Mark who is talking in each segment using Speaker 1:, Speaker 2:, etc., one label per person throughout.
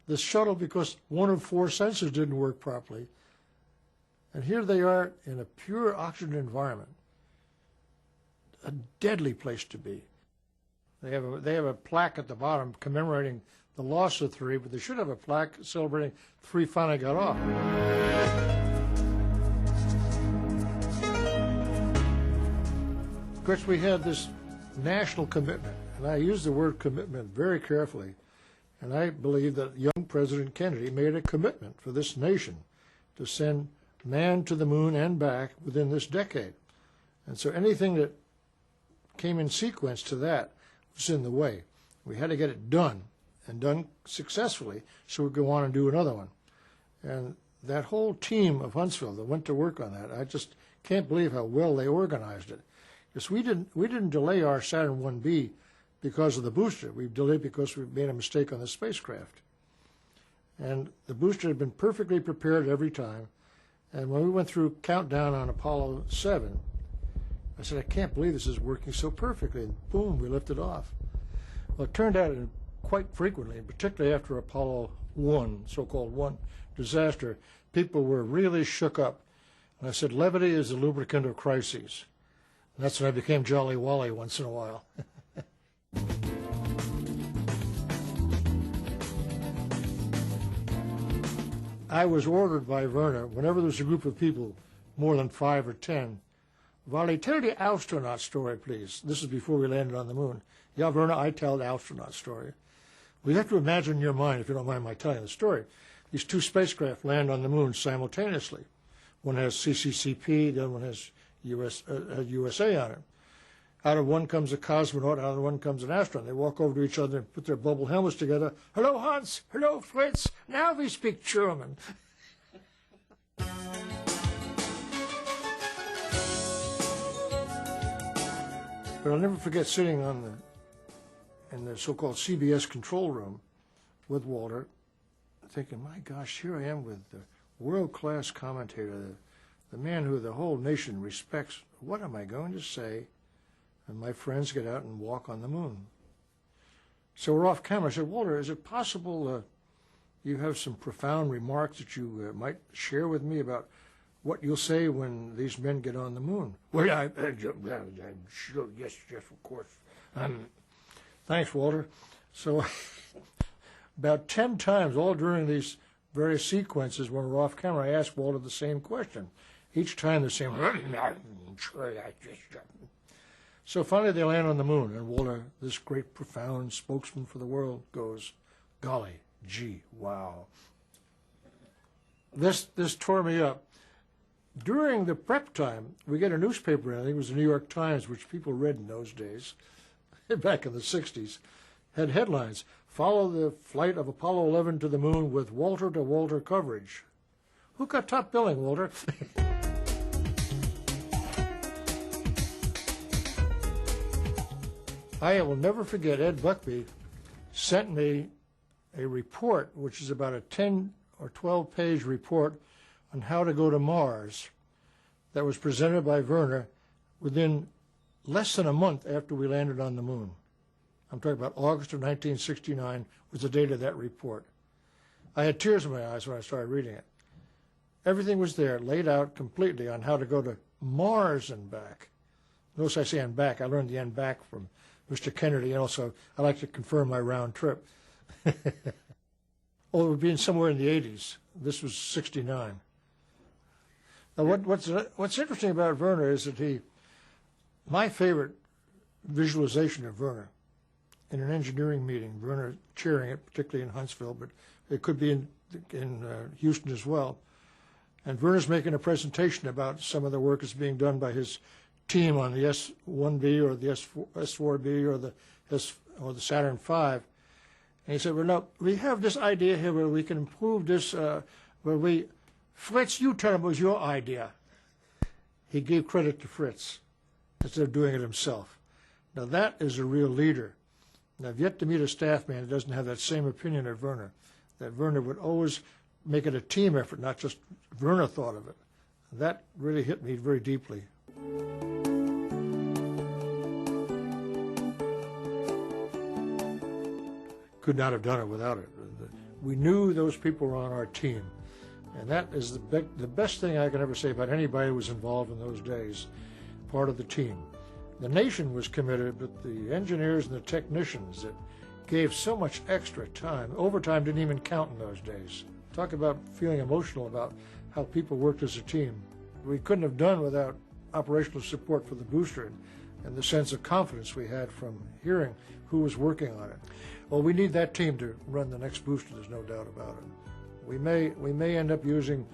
Speaker 1: the shuttle because one of 4 sensors didn't work properly. And here they are in a pure oxygen environment, a deadly place to be. They have a plaque at the bottom commemorating the loss of 3, but they should have a plaque celebrating 3 finally got off. Of course, we had this national commitment, and I use the word commitment very carefully, and I believe that young President Kennedy made a commitment for this nation to send man to the moon and back within this decade. And so anything that came in sequence to that was in the way. We had to get it done, and done successfully, so we'd go on and do another one. And that whole team of Huntsville that went to work on that, I just can't believe how well they organized it. Because we didn't delay our Saturn 1B because of the booster. We delayed because we made a mistake on the spacecraft. And the booster had been perfectly prepared every time. And when we went through countdown on Apollo 7, I said, I can't believe this is working so perfectly. And boom, we lifted off. Well, it turned out quite frequently, particularly after Apollo 1, so-called 1 disaster, people were really shook up. And I said, levity is the lubricant of crises. And that's when I became Jolly Wally once in a while. I was ordered by Werner, whenever there was a group of people, more than 5 or 10, Wally, tell the astronaut story, please. This is before we landed on the moon. Yeah, Werner, I tell the astronaut story. Well, you have to imagine in your mind, if you don't mind my telling the story, these 2 spacecraft land on the moon simultaneously. One has CCCP, the other one has USA on it. Out of one comes a cosmonaut, out of one comes an astronaut. They walk over to each other and put their bubble helmets together. Hello, Hans. Hello, Fritz. Now we speak German. But I'll never forget sitting in the so-called CBS control room with Walter, thinking, my gosh, here I am with the world-class commentator, the man who the whole nation respects. What am I going to say? And my friends get out and walk on the moon. So we're off camera. I said, Walter, is it possible you have some profound remarks that you might share with me about what you'll say when these men get on the moon? Well, I'm sure, yes, of course. Thanks, Walter. So about 10 times, all during these various sequences when we're off camera, I asked Walter the same question. Each time the same. So finally they land on the moon, and Walter, this great, profound spokesman for the world, goes, golly, gee, wow. This tore me up. During the prep time, we get a newspaper, I think it was the New York Times, which people read in those days, back in the 60s, had headlines, follow the flight of Apollo 11 to the moon with Walter-to-Walter coverage. Who got top billing, Walter? I will never forget Ed Buckby sent me a report, which is about a 10 or 12-page report on how to go to Mars that was presented by Werner within less than a month after we landed on the moon. I'm talking about August of 1969 was the date of that report. I had tears in my eyes when I started reading it. Everything was there, laid out completely on how to go to Mars and back. Notice I say and back. I learned the and back from Mr. Kennedy, and also I like to confirm my round trip. Oh, it would be somewhere in the 80s. This was 69. Now, what's interesting about Werner is that my favorite visualization of Werner in an engineering meeting, Werner chairing it, particularly in Huntsville, but it could be in Houston as well. And Werner's making a presentation about some of the work that's being done by his team on the S-1B or the S-4B or the Saturn V. And he said, well, no, we have this idea here where we can improve this, Fritz, you tell him it was your idea. He gave credit to Fritz instead of doing it himself. Now that is a real leader. And I've yet to meet a staff man who doesn't have that same opinion of Werner, that Werner would always make it a team effort, not just Werner thought of it. That really hit me very deeply. Could not have done it without it. We knew those people were on our team. And that is the best thing I can ever say about anybody who was involved in those days, part of the team. The nation was committed, but the engineers and the technicians that gave so much extra time, overtime didn't even count in those days. Talk about feeling emotional about how people worked as a team. We couldn't have done without operational support for the booster and the sense of confidence we had from hearing who was working on it. Well, we need that team to run the next booster, there's no doubt about it. We may end up using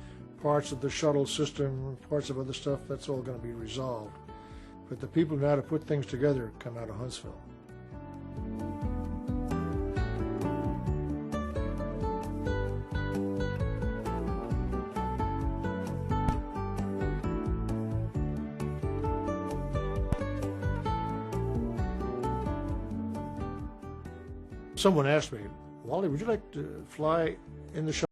Speaker 1: parts of the shuttle system, parts of other stuff, that's all going to be resolved. But the people who know how to put things together come out of Huntsville. Someone asked me, Wally, would you like to fly in the shuttle?